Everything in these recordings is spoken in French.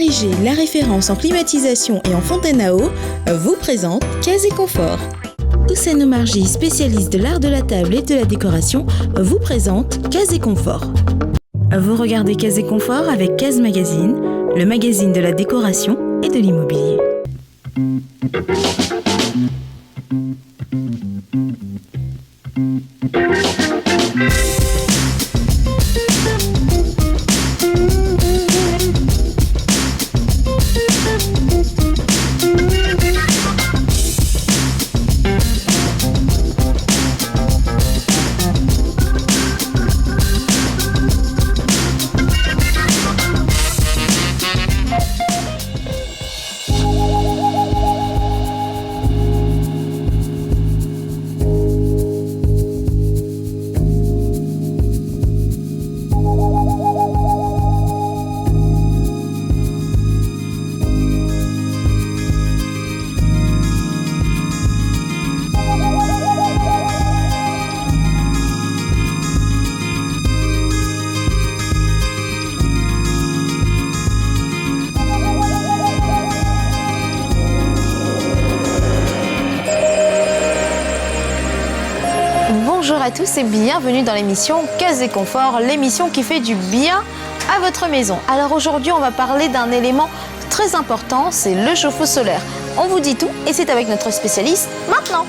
Barigé, la référence en climatisation et en fontaine à eau, vous présente Case et Confort. Houssène Omarji, spécialiste de l'art de la table et de la décoration, vous présente Case et Confort. Vous regardez Case et Confort avec Case Magazine, le magazine de la décoration et de l'immobilier. Bonjour à tous et bienvenue dans l'émission Case et Confort, l'émission qui fait du bien à votre maison. Alors aujourd'hui, on va parler d'un élément très important, c'est le chauffe-eau solaire. On vous dit tout et c'est avec notre spécialiste maintenant.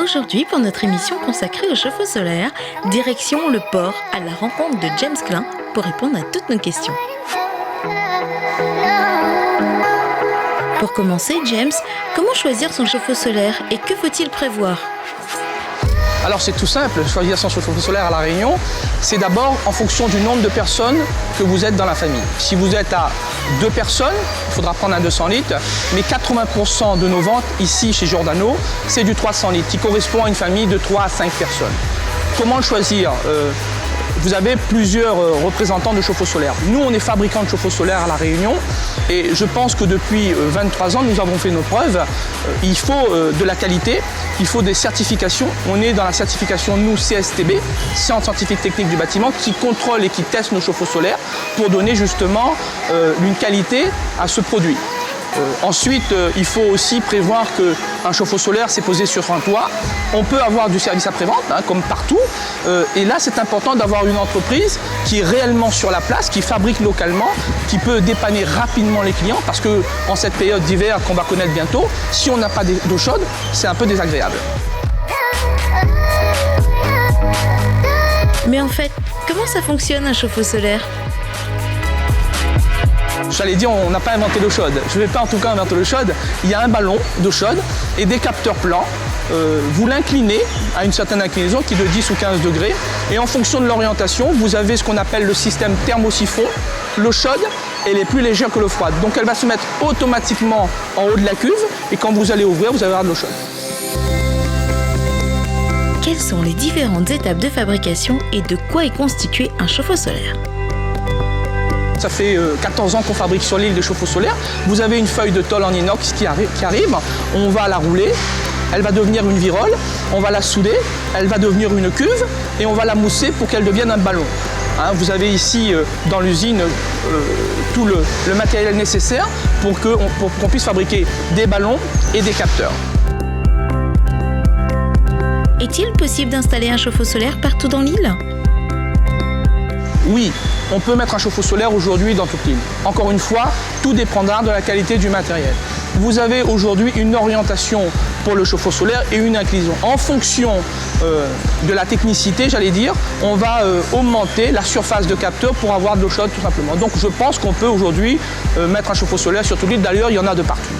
Aujourd'hui, pour notre émission consacrée au chauffe-eau solaire, direction le port à la rencontre de James Klein pour répondre à toutes nos questions. Pour commencer, James, comment choisir son chauffe-eau solaire et que faut-il prévoir ? Alors c'est tout simple, choisir son chauffe-eau solaire à La Réunion, c'est d'abord en fonction du nombre de personnes que vous êtes dans la famille. Si vous êtes à 2 personnes, il faudra prendre un 200 litres, mais 80% de nos ventes ici chez Giordano, c'est du 300 litres, qui correspond à une famille de 3 à 5 personnes. Comment le choisir ? Vous avez plusieurs représentants de chauffe-eau solaire. Nous, on est fabricant de chauffe-eau solaire à La Réunion et je pense que depuis 23 ans, nous avons fait nos preuves. Il faut de la qualité, il faut des certifications. On est dans la certification, nous, CSTB, Sciences Scientifiques Techniques du Bâtiment, qui contrôle et qui teste nos chauffe-eau solaires pour donner justement une qualité à ce produit. Ensuite, il faut aussi prévoir qu'un chauffe-eau solaire, c'est posé sur un toit. On peut avoir du service après-vente, comme partout. Et là, c'est important d'avoir une entreprise qui est réellement sur la place, qui fabrique localement, qui peut dépanner rapidement les clients. Parce qu'en cette période d'hiver qu'on va connaître bientôt, si on n'a pas d'eau chaude, c'est un peu désagréable. Mais en fait, comment ça fonctionne un chauffe-eau solaire ? J'allais dire, on n'a pas inventé l'eau chaude. Je ne vais pas en tout cas inventer l'eau chaude. Il y a un ballon d'eau chaude et des capteurs plans. Vous l'inclinez à une certaine inclinaison qui est de 10 ou 15 degrés. Et en fonction de l'orientation, vous avez ce qu'on appelle le système thermosiphon. L'eau chaude, elle est plus légère que l'eau froide. Donc elle va se mettre automatiquement en haut de la cuve. Et quand vous allez ouvrir, vous allez avoir de l'eau chaude. Quelles sont les différentes étapes de fabrication et de quoi est constitué un chauffe-eau solaire ? Ça fait 14 ans qu'on fabrique sur l'île des chauffe-eau solaires. Vous avez une feuille de tôle en inox qui arrive. On va la rouler. Elle va devenir une virole. On va la souder. Elle va devenir une cuve. Et on va la mousser pour qu'elle devienne un ballon. Vous avez ici dans l'usine tout le matériel nécessaire pour qu'on puisse fabriquer des ballons et des capteurs. Est-il possible d'installer un chauffe-eau solaire partout dans l'île ? Oui, on peut mettre un chauffe-eau solaire aujourd'hui dans toute l'île. Encore une fois, tout dépendra de la qualité du matériel. Vous avez aujourd'hui une orientation pour le chauffe-eau solaire et une inclinaison. En fonction de la technicité, j'allais dire, on va augmenter la surface de capteur pour avoir de l'eau chaude tout simplement. Donc je pense qu'on peut aujourd'hui mettre un chauffe-eau solaire sur toute l'île. D'ailleurs, il y en a de partout.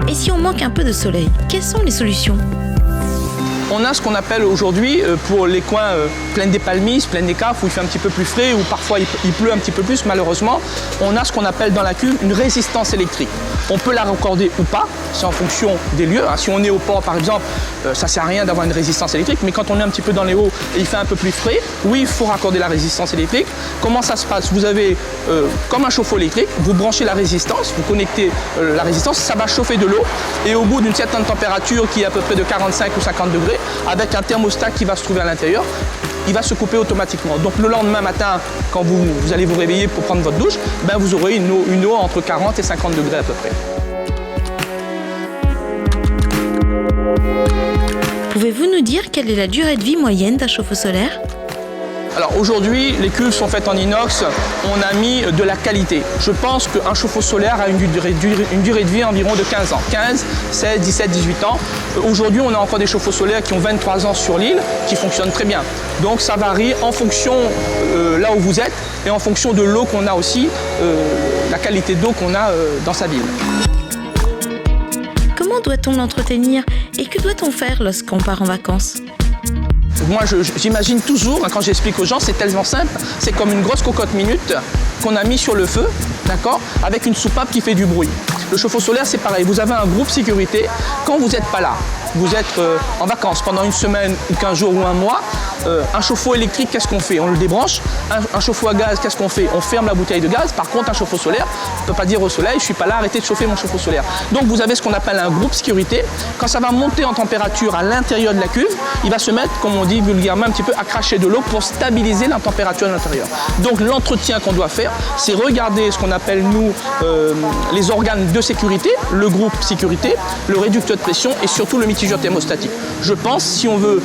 Et si on manque un peu de soleil, quelles sont les solutions ? On a ce qu'on appelle aujourd'hui, pour les coins pleins des palmises, pleins des caves, où il fait un petit peu plus frais, ou parfois il pleut un petit peu plus, malheureusement, on a ce qu'on appelle dans la cuve une résistance électrique. On peut la raccorder ou pas, c'est en fonction des lieux. Si on est au port, par exemple, ça ne sert à rien d'avoir une résistance électrique, mais quand on est un petit peu dans les hauts et il fait un peu plus frais, oui, il faut raccorder la résistance électrique. Comment ça se passe? Vous avez comme un chauffe-eau électrique, vous branchez la résistance, vous connectez la résistance, ça va chauffer de l'eau et au bout d'une certaine température qui est à peu près de 45 ou 50 degrés, avec un thermostat qui va se trouver à l'intérieur, il va se couper automatiquement. Donc le lendemain matin, quand vous allez vous réveiller pour prendre votre douche, ben vous aurez une eau entre 40 et 50 degrés à peu près. Pouvez-vous nous dire quelle est la durée de vie moyenne d'un chauffe-eau solaire ? Alors aujourd'hui, les cuves sont faites en inox, on a mis de la qualité. Je pense qu'un chauffe-eau solaire a une durée de vie environ de 15 ans. 15, 16, 17, 18 ans. Aujourd'hui, on a encore des chauffe-eau solaires qui ont 23 ans sur l'île, qui fonctionnent très bien. Donc ça varie en fonction là où vous êtes et en fonction de l'eau qu'on a aussi, la qualité d'eau qu'on a dans sa ville. Comment doit-on l'entretenir et que doit-on faire lorsqu'on part en vacances ? Moi, j'imagine toujours, quand j'explique aux gens, c'est tellement simple, c'est comme une grosse cocotte minute qu'on a mis sur le feu, d'accord, avec une soupape qui fait du bruit. Le chauffe-eau solaire, c'est pareil, vous avez un groupe sécurité, quand vous n'êtes pas là, vous êtes en vacances pendant une semaine ou 15 jours ou un mois, un chauffe-eau électrique, qu'est-ce qu'on fait? On le débranche. Un chauffe-eau à gaz, qu'est-ce qu'on fait? On ferme la bouteille de gaz. Par contre, un chauffe-eau solaire, on ne peut pas dire au soleil, je ne suis pas là, arrêtez de chauffer mon chauffe-eau solaire. Donc vous avez ce qu'on appelle un groupe sécurité. Quand ça va monter en température à l'intérieur de la cuve, il va se mettre, comme on dit vulgairement, un petit peu à cracher de l'eau pour stabiliser la température à l'intérieur. Donc l'entretien qu'on doit faire, c'est regarder ce qu'on appelle, nous, les organes de sécurité, le groupe sécurité, le réducteur de pression et surtout le mitigeur thermostatique. Je pense, si on veut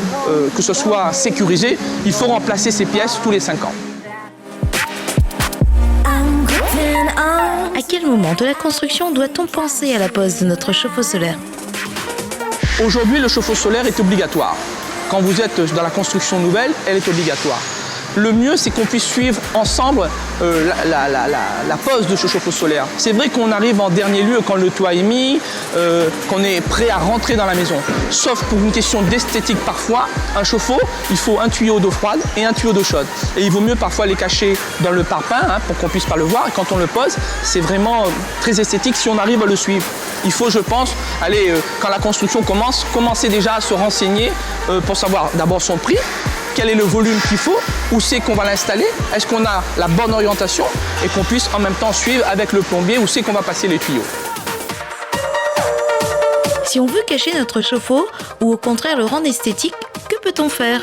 que ce soit sécurisé, il faut remplacer ces pièces tous les 5 ans. À quel moment de la construction doit-on penser à la pose de notre chauffe-eau solaire? Aujourd'hui, le chauffe-eau solaire est obligatoire. Quand vous êtes dans la construction nouvelle, elle est obligatoire. Le mieux, c'est qu'on puisse suivre ensemble la pose de ce chauffe-eau solaire. C'est vrai qu'on arrive en dernier lieu quand le toit est mis, qu'on est prêt à rentrer dans la maison. Sauf pour une question d'esthétique parfois, un chauffe-eau, il faut un tuyau d'eau froide et un tuyau d'eau chaude. Et il vaut mieux parfois les cacher dans le parpaing pour qu'on puisse pas le voir. Et quand on le pose, c'est vraiment très esthétique si on arrive à le suivre. Il faut, je pense, quand la construction commence, commencer déjà à se renseigner pour savoir d'abord son prix, quel est le volume qu'il faut, où c'est qu'on va l'installer, est-ce qu'on a la bonne orientation et qu'on puisse en même temps suivre avec le plombier où c'est qu'on va passer les tuyaux. Si on veut cacher notre chauffe-eau ou au contraire le rendre esthétique, que peut-on faire?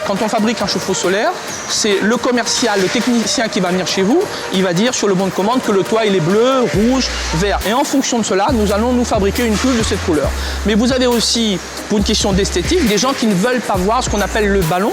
Quand on fabrique un chauffe-eau solaire, c'est le commercial, le technicien qui va venir chez vous, il va dire sur le bon de commande que le toit il est bleu, rouge, vert. Et en fonction de cela, nous allons nous fabriquer une cuve de cette couleur. Mais vous avez aussi, pour une question d'esthétique, des gens qui ne veulent pas voir ce qu'on appelle le ballon,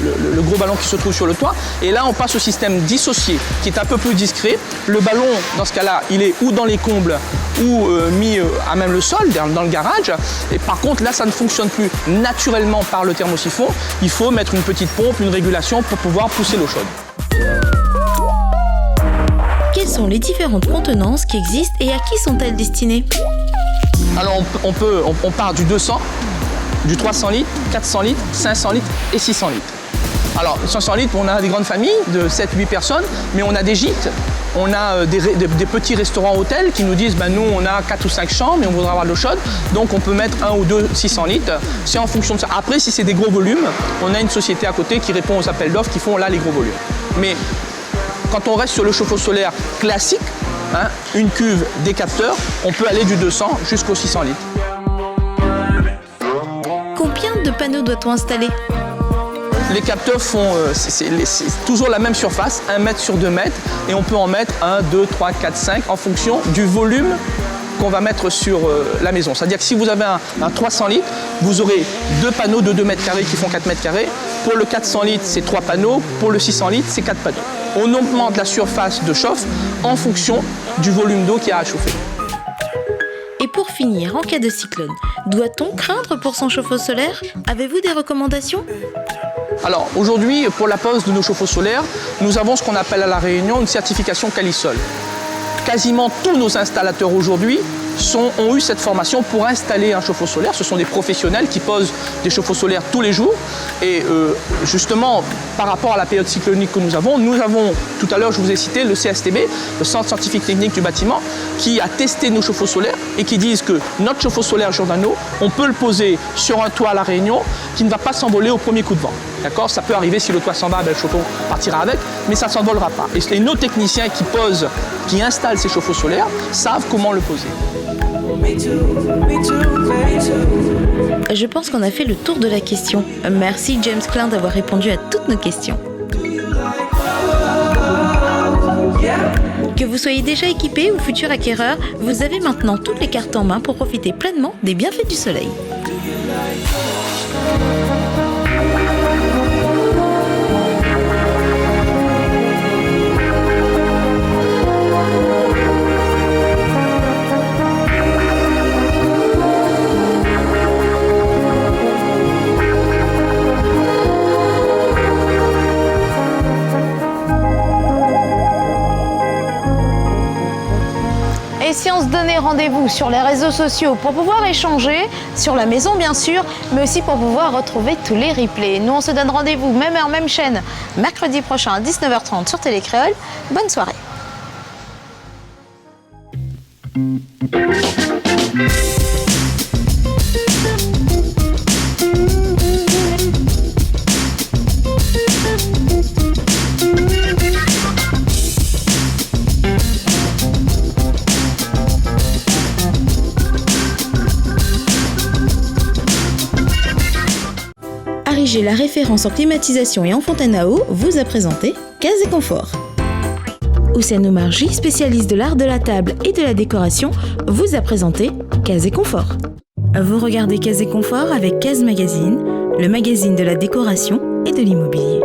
le gros ballon qui se trouve sur le toit. Et là, on passe au système dissocié, qui est un peu plus discret. Le ballon, dans ce cas-là, il est ou dans les combles, ou mis à même le sol, dans le garage. Et par contre, là, ça ne fonctionne plus naturellement par le thermosiphon. Il faut mettre une petite pompe, une régulation pour pouvoir pousser l'eau chaude. Quelles sont les différentes contenances qui existent et à qui sont-elles destinées? Alors on part du 200, du 300 litres, 400 litres, 500 litres et 600 litres. Alors 500 litres, on a des grandes familles de 7-8 personnes, mais on a des gîtes. On a des petits restaurants hôtels qui nous disent nous on a 4 ou 5 chambres et on voudrait avoir de l'eau chaude, donc on peut mettre 1 ou 2 600 litres. C'est en fonction de ça. Après, si c'est des gros volumes, on a une société à côté qui répond aux appels d'offres qui font là les gros volumes. Mais quand on reste sur le chauffe-eau solaire classique, une cuve, des capteurs, on peut aller du 200 jusqu'aux 600 litres. Combien de panneaux doit-on installer? Les capteurs font c'est toujours la même surface, 1 mètre sur 2 mètres, et on peut en mettre 1, 2, 3, 4, 5 en fonction du volume qu'on va mettre sur la maison. C'est-à-dire que si vous avez un 300 litres, vous aurez 2 panneaux de 2 mètres carrés qui font 4 mètres carrés. Pour le 400 litres, c'est 3 panneaux. Pour le 600 litres, c'est 4 panneaux. On augmente la surface de chauffe en fonction du volume d'eau qu'il y a à chauffer. Et pour finir, en cas de cyclone, doit-on craindre pour son chauffe-eau solaire? Avez-vous des recommandations? Alors aujourd'hui, pour la pose de nos chauffe-eau solaires, nous avons ce qu'on appelle à La Réunion une certification Calisol. Quasiment tous nos installateurs aujourd'hui ont eu cette formation pour installer un chauffe-eau solaire. Ce sont des professionnels qui posent des chauffe-eau solaires tous les jours. Et justement, par rapport à la période cyclonique que nous avons, tout à l'heure je vous ai cité le CSTB, le Centre Scientifique Technique du Bâtiment, qui a testé nos chauffe-eau solaires et qui disent que notre chauffe-eau solaire Giordano, on peut le poser sur un toit à La Réunion qui ne va pas s'envoler au premier coup de vent. D'accord ? Ça peut arriver, si le toit s'en va, le chauffe-eau partira avec, mais ça ne s'envolera pas. Et nos techniciens qui installent ces chauffe-eau solaires savent comment le poser. Je pense qu'on a fait le tour de la question. Merci James Klein d'avoir répondu à toutes nos questions. Que vous soyez déjà équipé ou futur acquéreur, vous avez maintenant toutes les cartes en main pour profiter pleinement des bienfaits du soleil. Et si on se donnait rendez-vous sur les réseaux sociaux pour pouvoir échanger sur la maison bien sûr, mais aussi pour pouvoir retrouver tous les replays. Nous on se donne rendez-vous même heure, même chaîne, mercredi prochain à 19h30 sur Télé Créole. Bonne soirée. Arigé, la référence en climatisation et en fontaine à eau, vous a présenté Case et Confort. Ousseynou Marji, spécialiste de l'art de la table et de la décoration, vous a présenté Case et Confort. Vous regardez Case et Confort avec Case Magazine, le magazine de la décoration et de l'immobilier.